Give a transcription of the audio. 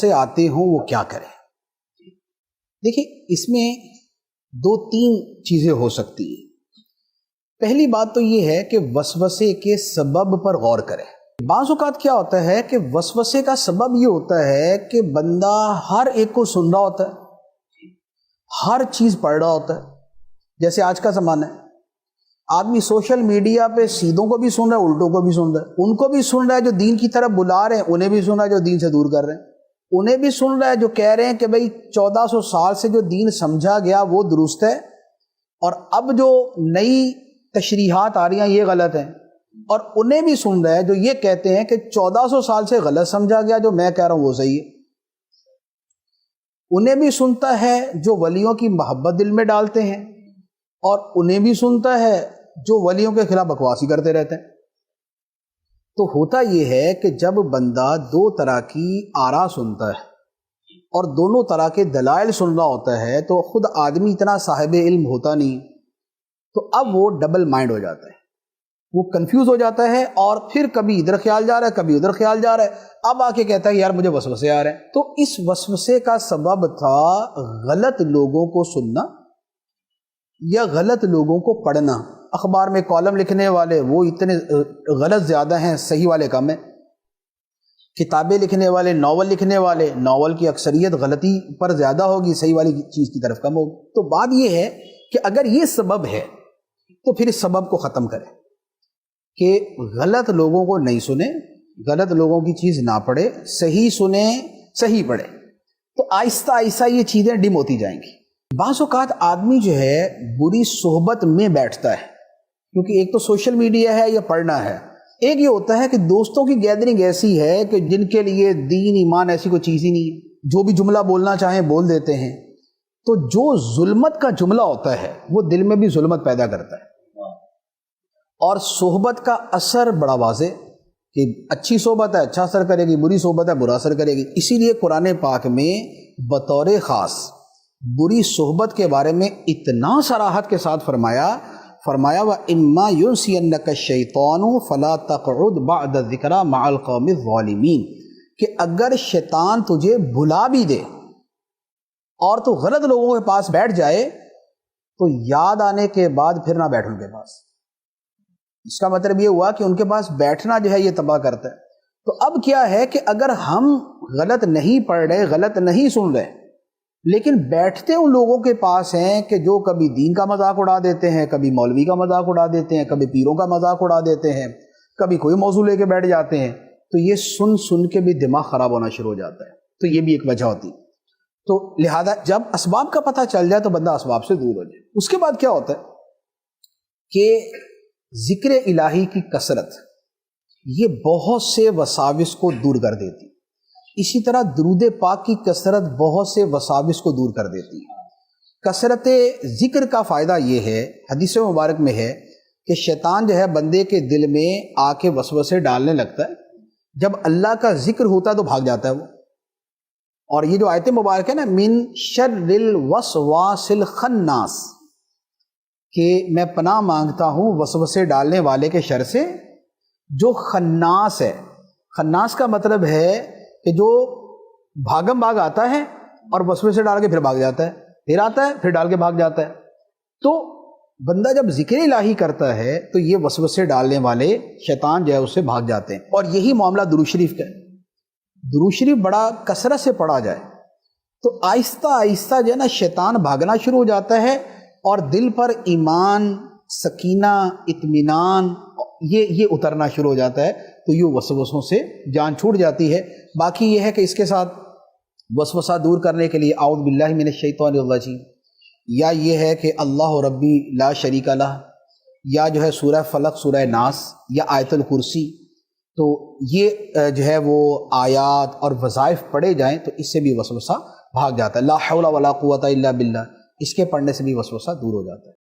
سے آتے ہوں وہ کیا کریں؟ دیکھیں، اس میں دو تین چیزیں ہو سکتی ہیں۔ پہلی بات تو یہ ہے کہ وسوسے کے سبب پر غور کریں۔ بعض اوقات کیا ہوتا ہے کہ وسوسے کا سبب یہ ہوتا ہے کہ بندہ ہر ایک کو سن رہا ہوتا ہے، ہر چیز پڑھ رہا ہوتا ہے۔ جیسے آج کا زمانہ ہے، آدمی سوشل میڈیا پہ سیدھوں کو بھی سن رہا ہے، الٹوں کو بھی سن رہا ہے، ان کو بھی سن رہا ہے جو دین کی طرف بلا رہے ہیں، انہیں بھی سن رہا ہے جو دین سے دور کر رہے ہیں، انہیں بھی سن رہا ہے جو کہہ رہے ہیں کہ بھئی 1400 سال سے جو دین سمجھا گیا وہ درست ہے، اور اب جو نئی تشریحات آ رہی ہیں یہ غلط ہیں، اور انہیں بھی سن رہا ہے جو یہ کہتے ہیں کہ 1400 سال سے غلط سمجھا گیا، جو میں کہہ رہا ہوں وہ صحیح ہے۔ انہیں بھی سنتا ہے جو ولیوں کی محبت دل میں ڈالتے ہیں، اور انہیں بھی سنتا ہے جو ولیوں کے خلاف بکواسی کرتے رہتے ہیں۔ تو ہوتا یہ ہے کہ جب بندہ دو طرح کی آراء سنتا ہے اور دونوں طرح کے دلائل سن رہا ہوتا ہے تو خود آدمی اتنا صاحب علم ہوتا نہیں، تو اب وہ ڈبل مائنڈ ہو جاتا ہے، وہ کنفیوز ہو جاتا ہے، اور پھر کبھی ادھر خیال جا رہا ہے کبھی ادھر خیال جا رہا ہے، اب آ کے کہتا ہے یار مجھے وسوسے آ رہے ہیں۔ تو اس وسوسے کا سبب تھا غلط لوگوں کو سننا یا غلط لوگوں کو پڑھنا۔ اخبار میں کالم لکھنے والے وہ اتنے غلط زیادہ ہیں، صحیح والے کم ہیں۔ کتابیں لکھنے والے، ناول لکھنے والے، ناول کی اکثریت غلطی پر زیادہ ہوگی، صحیح والی چیز کی طرف کم ہوگی۔ تو بات یہ ہے کہ اگر یہ سبب ہے تو پھر اس سبب کو ختم کریں کہ غلط لوگوں کو نہیں سنیں، غلط لوگوں کی چیز نہ پڑھے، صحیح سنیں، صحیح پڑھے، تو آہستہ آہستہ یہ چیزیں ڈم ہوتی جائیں گی۔ بعض اوقات آدمی جو ہے بری صحبت میں بیٹھتا ہے، کیونکہ ایک تو سوشل میڈیا ہے یا پڑھنا ہے، ایک یہ ہوتا ہے کہ دوستوں کی گیدرنگ ایسی ہے کہ جن کے لیے دین ایمان ایسی کوئی چیز ہی نہیں ہے، جو بھی جملہ بولنا چاہیں بول دیتے ہیں، تو جو ظلمت کا جملہ ہوتا ہے وہ دل میں بھی ظلمت پیدا کرتا ہے۔ اور صحبت کا اثر بڑا واضح کہ اچھی صحبت ہے اچھا اثر کرے گی، بری صحبت ہے برا اثر کرے گی۔ اسی لیے قرآن پاک میں بطور خاص بری صحبت کے بارے میں اتنا صراحت کے ساتھ فرمایا وَإِمَّا يُنْسِيَنَّكَ الشَّيْطَانُ فَلَا تَقْعُدْ بَعْدَ الذِّكْرَىٰ مَعَ الْقَوْمِ الظَّالِمِينَ، کہ اگر شیطان تجھے بھلا بھی دے اور تو غلط لوگوں کے پاس بیٹھ جائے تو یاد آنے کے بعد پھر نہ بیٹھ ان کے پاس۔ اس کا مطلب یہ ہوا کہ ان کے پاس بیٹھنا جو ہے یہ تباہ کرتا ہے۔ تو اب کیا ہے کہ اگر ہم غلط نہیں پڑھ رہے، غلط نہیں سن رہے، لیکن بیٹھتے ان لوگوں کے پاس ہیں کہ جو کبھی دین کا مذاق اڑا دیتے ہیں، کبھی مولوی کا مذاق اڑا دیتے ہیں، کبھی پیروں کا مذاق اڑا دیتے ہیں، کبھی کوئی موضوع لے کے بیٹھ جاتے ہیں، تو یہ سن سن کے بھی دماغ خراب ہونا شروع ہو جاتا ہے۔ تو یہ بھی ایک وجہ ہوتی ہے۔ تو لہذا جب اسباب کا پتہ چل جائے تو بندہ اسباب سے دور ہو جائے۔ اس کے بعد کیا ہوتا ہے کہ ذکر الہی کی کثرت یہ بہت سے وساوس کو دور کر دیتی، اسی طرح درود پاک کی کثرت بہت سے وساوس کو دور کر دیتی ہے۔ کثرت ذکر کا فائدہ یہ ہے، حدیث مبارک میں ہے کہ شیطان جو ہے بندے کے دل میں آ کے وسوسے ڈالنے لگتا ہے، جب اللہ کا ذکر ہوتا ہے تو بھاگ جاتا ہے وہ۔ اور یہ جو آیت مبارک ہے نا، من شر الوسواس الخناس، کہ میں پناہ مانگتا ہوں وسوسے ڈالنے والے کے شر سے جو خناس ہے۔ خناس کا مطلب ہے کہ جو بھاگم بھاگ آتا ہے اور وسوسے ڈال کے پھر بھاگ جاتا ہے، پھر آتا ہے پھر ڈال کے بھاگ جاتا ہے۔ تو بندہ جب ذکر الہی کرتا ہے تو یہ وسوسے ڈالنے والے شیطان جو ہے اس سے بھاگ جاتے ہیں۔ اور یہی معاملہ درود شریف کا ہے۔ درود شریف بڑا کثرت سے پڑھا جائے تو آہستہ آہستہ جو ہے نا شیطان بھاگنا شروع ہو جاتا ہے، اور دل پر ایمان، سکینہ، اطمینان یہ اترنا شروع ہو جاتا ہے، تو یہ وسوسوں سے جان چھوٹ جاتی ہے۔ باقی یہ ہے کہ اس کے ساتھ وسوسہ دور کرنے کے لیے اعوذ باللہ من الشیطان الرجیم، یا یہ ہے کہ اللہ ربی لا شریک لہ، یا جو ہے سورہ فلق، سورہ ناس، یا آیت الکرسی، تو یہ جو ہے وہ آیات اور وظائف پڑھے جائیں تو اس سے بھی وسوسہ بھاگ جاتا ہے۔ لا حول ولا قوت الا باللہ، اس کے پڑھنے سے بھی وسوسہ دور ہو جاتا ہے۔